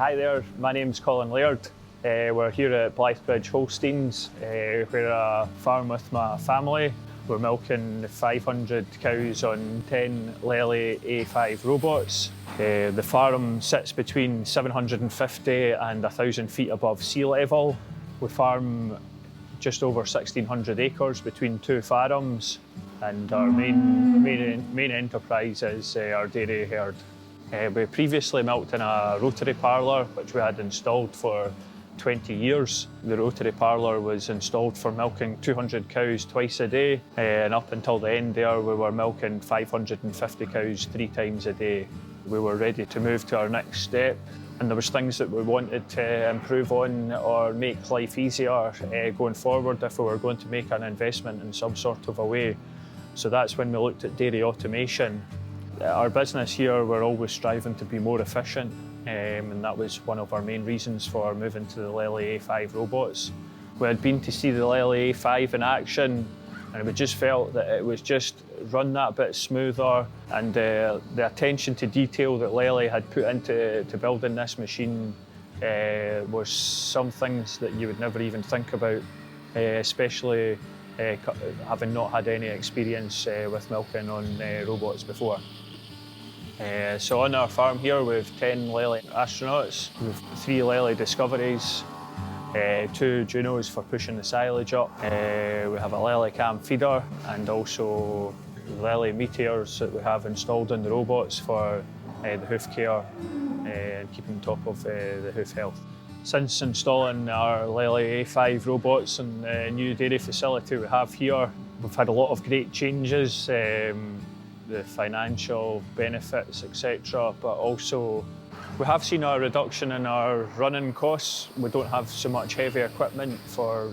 Hi there, my name's Colin Laird. We're here at Blyth Holsteins. We're a farm with my family. We're milking 500 cows on 10 Lely A5 robots. The farm sits between 750 and 1,000 feet above sea level. We farm just over 1,600 acres between two farms, and our main enterprise is our dairy herd. We previously milked in a rotary parlour, which we had installed for 20 years. The rotary parlour was installed for milking 200 cows twice a day, and up until the end there we were milking 550 cows 3 times a day. We were ready to move to our next step, and there was things that we wanted to improve on or make life easier going forward if we were going to make an investment in some sort of a way. So that's when we looked at dairy automation. Our business here, we're always striving to be more efficient, and that was one of our main reasons for moving to the Lely A5 robots. We had been to see the Lely A5 in action, and we just felt that it was just run that bit smoother, and the attention to detail that Lely had put into building this machine was some things that you would never even think about, especially having not had any experience with milking on robots before. So on our farm here we have 10 Lely astronauts, we have 3 Lely Discoveries, 2 Junos for pushing the silage up, we have a Lely cam feeder, and also Lely meteors that we have installed in the robots for the hoof care and keeping on top of the hoof health. Since installing our Lely A5 robots in the new dairy facility we have here, we've had a lot of great changes, the financial benefits, etc. But also we have seen a reduction in our running costs. We don't have so much heavy equipment for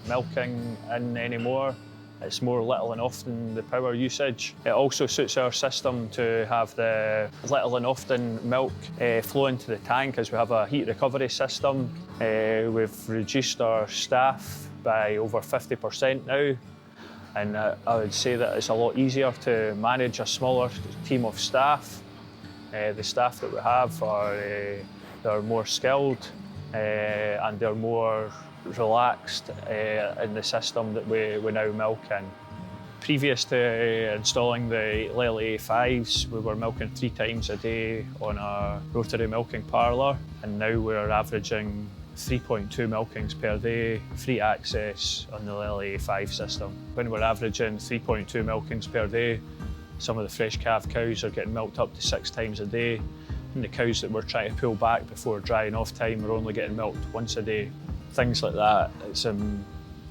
milking in anymore. It's more little and often the power usage. It also suits our system to have the little and often milk flow into the tank, as we have a heat recovery system. We've reduced our staff by over 50% now, and I would say that it's a lot easier to manage a smaller team of staff. The staff that we have they're more skilled and they're more relaxed in the system that we now milk in. Previous to installing the Lely A5s, we were milking 3 times a day on a rotary milking parlour, and now we're averaging 3.2 milkings per day, free access on the Lely A5 system. When we're averaging 3.2 milkings per day, some of the fresh calf cows are getting milked up to 6 times a day, and the cows that we're trying to pull back before drying off time are only getting milked once a day. Things like that, it's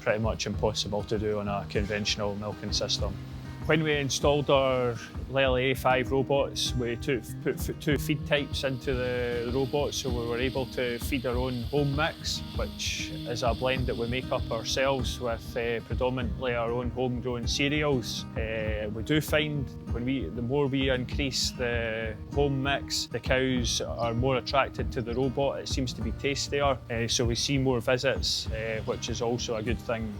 pretty much impossible to do on a conventional milking system. When we installed our Lely A5 robots, we put 2 feed types into the robots, so we were able to feed our own home mix, which is a blend that we make up ourselves with predominantly our own homegrown cereals. We do find the more we increase the home mix, the cows are more attracted to the robot. It seems to be tastier, so we see more visits, which is also a good thing.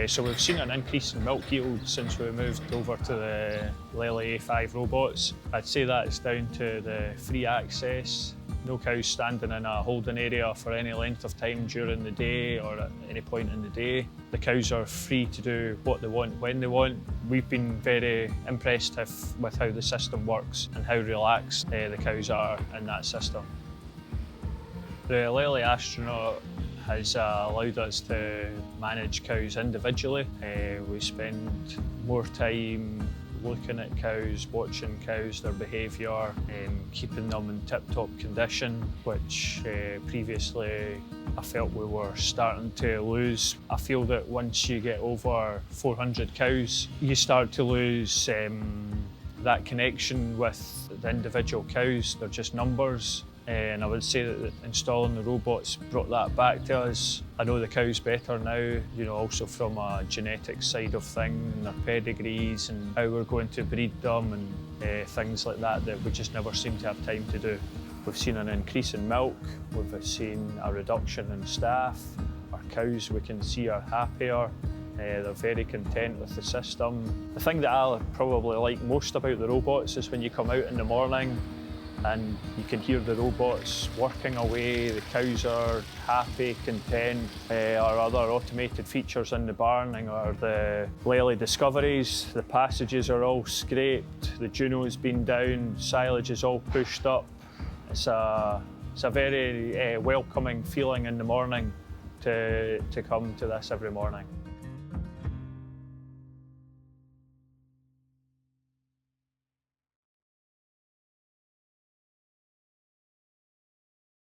So we've seen an increase in milk yield since we moved over to the Lely A5 robots. I'd say that is down to the free access. No cows standing in a holding area for any length of time during the day or at any point in the day. The cows are free to do what they want when they want. We've been very impressed with how the system works and how relaxed the cows are in that system. The Lely astronaut has allowed us to manage cows individually. We spend more time looking at cows, watching cows, their behaviour, keeping them in tip-top condition, which previously I felt we were starting to lose. I feel that once you get over 400 cows, you start to lose that connection with the individual cows. They're just numbers. And I would say that installing the robots brought that back to us. I know the cows better now, also from a genetic side of things, and their pedigrees and how we're going to breed them and things like that we just never seem to have time to do. We've seen an increase in milk, we've seen a reduction in staff. Our cows, we can see, are happier. They're very content with the system. The thing that I probably like most about the robots is when you come out in the morning and you can hear the robots working away. The cows are happy, content. Our other automated features in the barn are the Lely discoveries. The passages are all scraped, the Juno's been down, silage is all pushed up. It's a very welcoming feeling in the morning to come to this every morning.